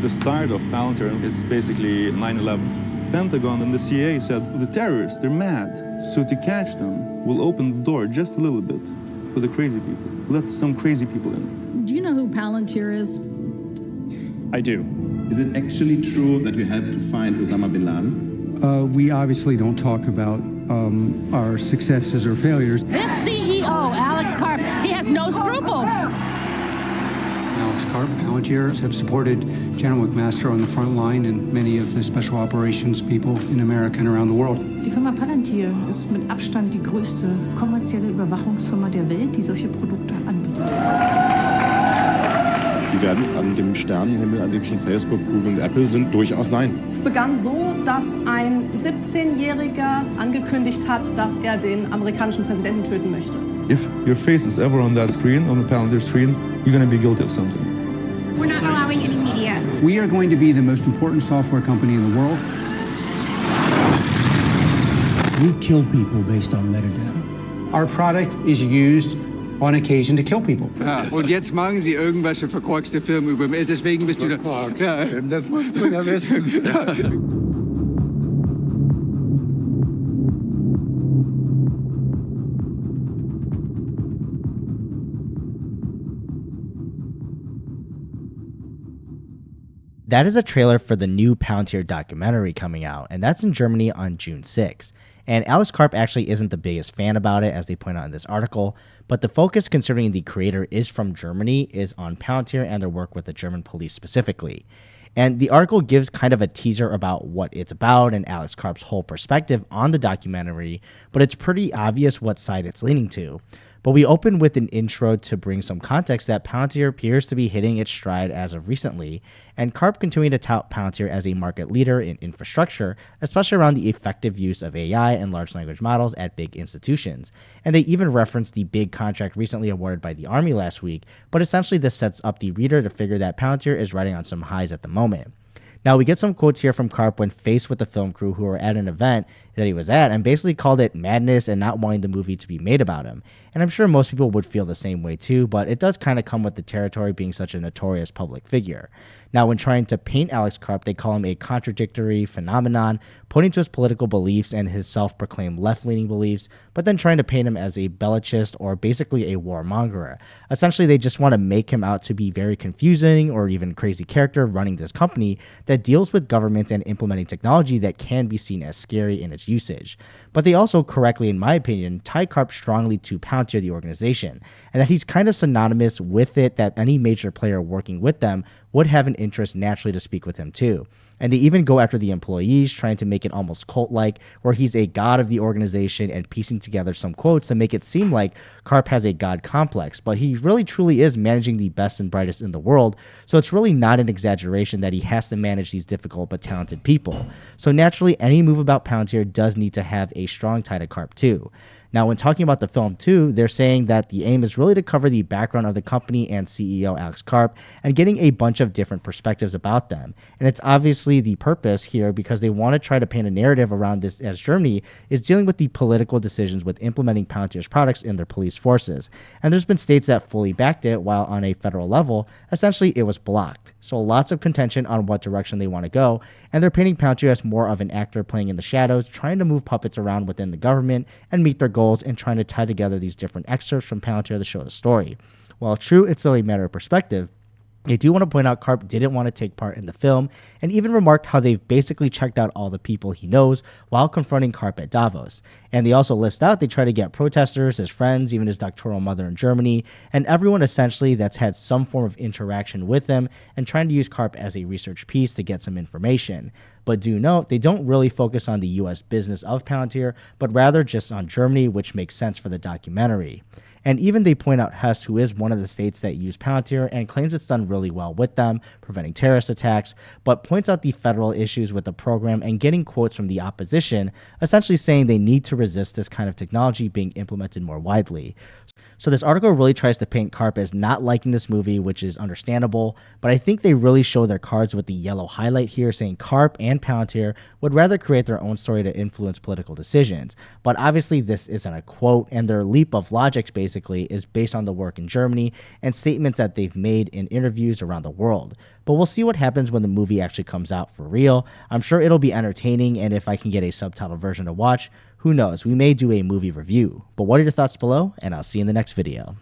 The start of Palantir is basically 9/11. Pentagon and the CIA said, the terrorists, they're mad. So to catch them, we'll open the door just a little bit for the crazy people. Let some crazy people in. Do you know who Palantir is? I do. Is it actually true that we had to find Osama bin Laden? We obviously don't talk about our successes or failures. This CEO, Alex Karp, he has no scruples. Alex Karp, Palantir have supported General McMaster on the front line and many of the special operations people in America and around the world. Die Firma Palantir ist mit Abstand die größte kommerzielle Überwachungsfirma der Welt, die solche Produkte anbietet. Die werden an dem Sternenhimmel, an dem schon Facebook, Google und Apple sind, durchaus sein. Es begann so, dass ein 17-Jähriger angekündigt hat, dass er den amerikanischen Präsidenten töten möchte. If your face is ever on that screen, on the Palantir screen, you're going to be guilty of something. We're not allowing any media. We are going to be the most important software company in the world. We kill people based on metadata. Our product is used on occasion to kill people. Ja, und jetzt machen Sie irgendwelche verkorkste Filme über mich. Deswegen bist du da. Ja. Das musst du ja wissen. That is a trailer for the new Palantir documentary coming out, and that's in Germany on June 6th. And Alex Karp actually isn't the biggest fan about it, as they point out in this article, but the focus, considering the creator is from Germany, is on Palantir and their work with the German police specifically. And the article gives kind of a teaser about what it's about and Alex Karp's whole perspective on the documentary, but it's pretty obvious what side it's leaning to. But we open with an intro to bring some context that Palantir appears to be hitting its stride as of recently, and Karp continuing to tout Palantir as a market leader in infrastructure, especially around the effective use of AI and large language models at big institutions. And they even reference the big contract recently awarded by the Army last week, but essentially this sets up the reader to figure that Palantir is riding on some highs at the moment. Now, we get some quotes here from Karp when faced with the film crew who were at an event that he was at and basically called it madness and not wanting the movie to be made about him. And I'm sure most people would feel the same way too, but it does kind of come with the territory being such a notorious public figure. Now, when trying to paint Alex Karp, they call him a contradictory phenomenon, pointing to his political beliefs and his self-proclaimed left-leaning beliefs, but then trying to paint him as a bellicist or basically a warmonger. Essentially, they just want to make him out to be very confusing or even crazy character running this company that deals with governments and implementing technology that can be seen as scary in its usage. But they also correctly, in my opinion, tie Karp strongly to Palantir, the organization, and that he's kind of synonymous with it, that any major player working with them would have an interest naturally to speak with him too. And they even go after the employees, trying to make it almost cult-like, where he's a god of the organization and piecing together some quotes to make it seem like Karp has a god complex, but he really truly is managing the best and brightest in the world, so it's really not an exaggeration that he has to manage these difficult but talented people. So naturally, any move about Palantir does need to have a strong tie to Karp too. Now, when talking about the film too, they're saying that the aim is really to cover the background of the company and CEO Alex Karp and getting a bunch of different perspectives about them. And it's obviously the purpose here because they want to try to paint a narrative around this as Germany is dealing with the political decisions with implementing Palantir's products in their police forces. And there's been states that fully backed it, while on a federal level, essentially it was blocked. So lots of contention on what direction they want to go, and they're painting Palantir as more of an actor playing in the shadows, trying to move puppets around within the government and meet their goals, and trying to tie together these different excerpts from Palantir to show the story. While true, it's still a matter of perspective. They do want to point out Karp didn't want to take part in the film, and even remarked how they've basically checked out all the people he knows while confronting Karp at Davos. And they also list out they try to get protesters, his friends, even his doctoral mother in Germany, and everyone essentially that's had some form of interaction with them, and trying to use Karp as a research piece to get some information. But do note, they don't really focus on the US business of Palantir, but rather just on Germany, which makes sense for the documentary. And even they point out Hesse, who is one of the states that use Palantir and claims it's done really well with them, preventing terrorist attacks, but points out the federal issues with the program and getting quotes from the opposition, essentially saying they need to resist this kind of technology being implemented more widely. So this article really tries to paint Karp as not liking this movie, which is understandable, but I think they really show their cards with the yellow highlight here, saying Karp and Palantir would rather create their own story to influence political decisions. But obviously this isn't a quote, and their leap of logic basically is based on the work in Germany and statements that they've made in interviews around the world. But we'll see what happens when the movie actually comes out for real. I'm sure it'll be entertaining, and if I can get a subtitled version to watch, who knows, we may do a movie review. But what are your thoughts below, and I'll see you in the next video.